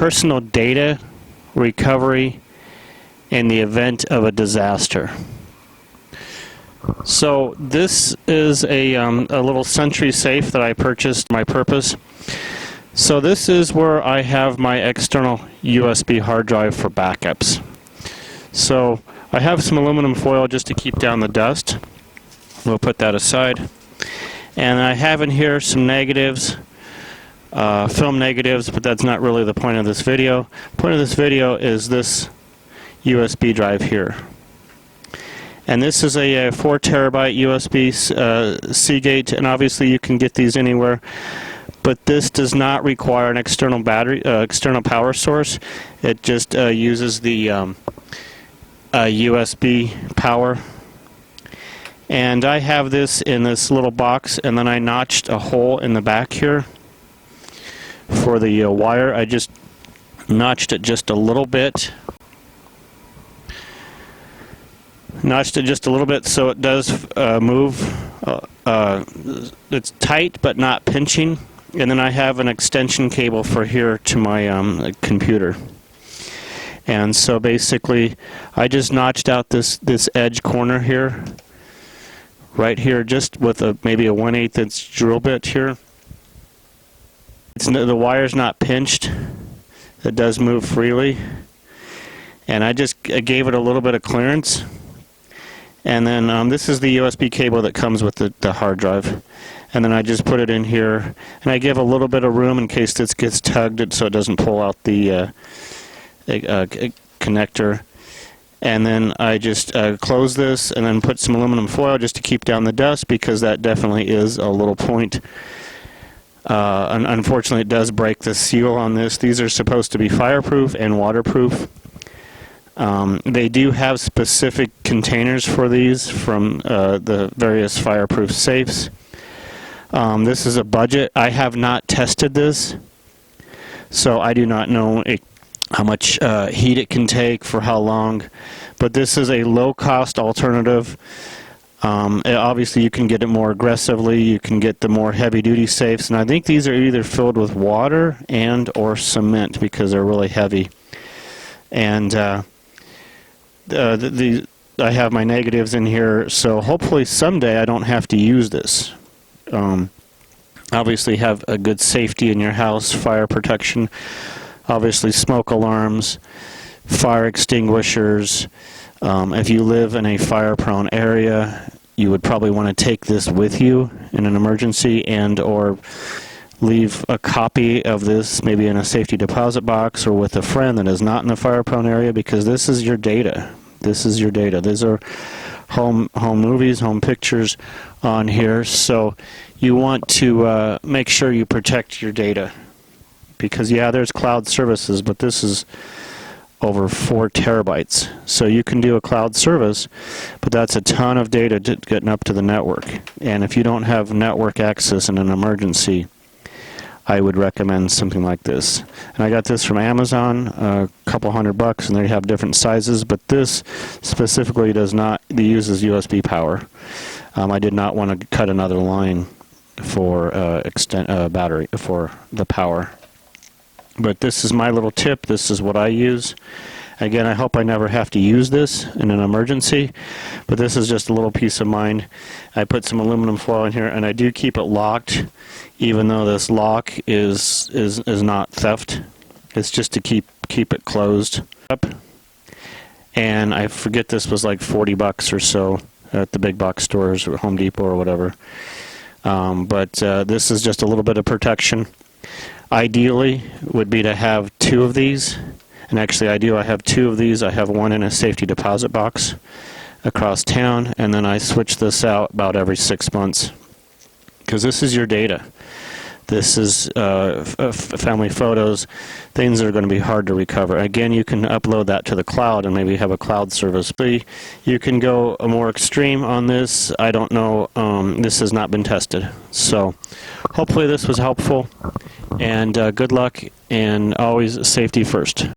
personal data recovery in the event of a disaster. So this is a little Sentry Safe that I purchased for my purpose. So this is where I have my external USB hard drive for backups. So I have some aluminum foil just to keep down the dust. We'll put that aside. And I have in here some negatives, film negatives, but that's not really the point of this video. The point of this video is this USB drive here. And this is a 4 terabyte USB Seagate, and obviously you can get these anywhere. But this does not require an external battery, external power source. It just uses the USB power. And I have this in this little box, and then I notched a hole in the back here for the wire. I just notched it just a little bit. Notched it just a little bit so it does move. It's tight but not pinching. And then I have an extension cable for here to my computer. And so basically I just notched out this edge corner here, right here, just with maybe a 1/8 inch drill bit here. The wire's not pinched. It does move freely. And I gave it a little bit of clearance. And then this is the USB cable that comes with the hard drive. And then I just put it in here, and I give a little bit of room in case this gets tugged so it doesn't pull out the connector. And then I just close this and then put some aluminum foil just to keep down the dust, because that definitely is a little point. Unfortunately, it does break the seal on this. These are supposed to be fireproof and waterproof. They do have specific containers for these from the various fireproof safes. This is a budget. I have not tested this, so I do not know how much heat it can take for how long, but this is a low-cost alternative. Obviously, you can get it more aggressively. You can get the more heavy-duty safes, and I think these are either filled with water and or cement because they're really heavy. And I have my negatives in here, so hopefully someday I don't have to use this. Obviously have a good safety in your house, fire protection, obviously smoke alarms, fire extinguishers. If you live in a fire-prone area, you would probably want to take this with you in an emergency, and or leave a copy of this maybe in a safety deposit box or with a friend that is not in a fire-prone area, because this is your data. This is your data. These are home movies, home pictures on here, so you want to make sure you protect your data, because yeah, there's cloud services, but this is over 4 terabytes. So you can do a cloud service, but that's a ton of data getting up to the network. And if you don't have network access in an emergency, I would recommend something like this. And I got this from Amazon, a couple $100, and they have different sizes, but this specifically does not, it uses USB power. I did not want to cut another line for battery for the power. But this is my little tip. This is what I use. Again, I hope I never have to use this in an emergency, but this is just a little peace of mind. I put some aluminum foil in here, and I do keep it locked, even though this lock is not theft. It's just to keep it closed up. And I forget, this was like $40 or so at the big box stores or Home Depot or whatever. But this is just a little bit of protection. Ideally would be to have 2 of these, and actually I do. I have 2 of these. I have one in a safety deposit box across town, and then I switch this out about every 6 months, because this is your data. This is family photos, things that are going to be hard to recover. Again, you can upload that to the cloud and maybe have a cloud service. You can go more extreme on this. I don't know. This has not been tested. So hopefully this was helpful, and good luck, and always safety first.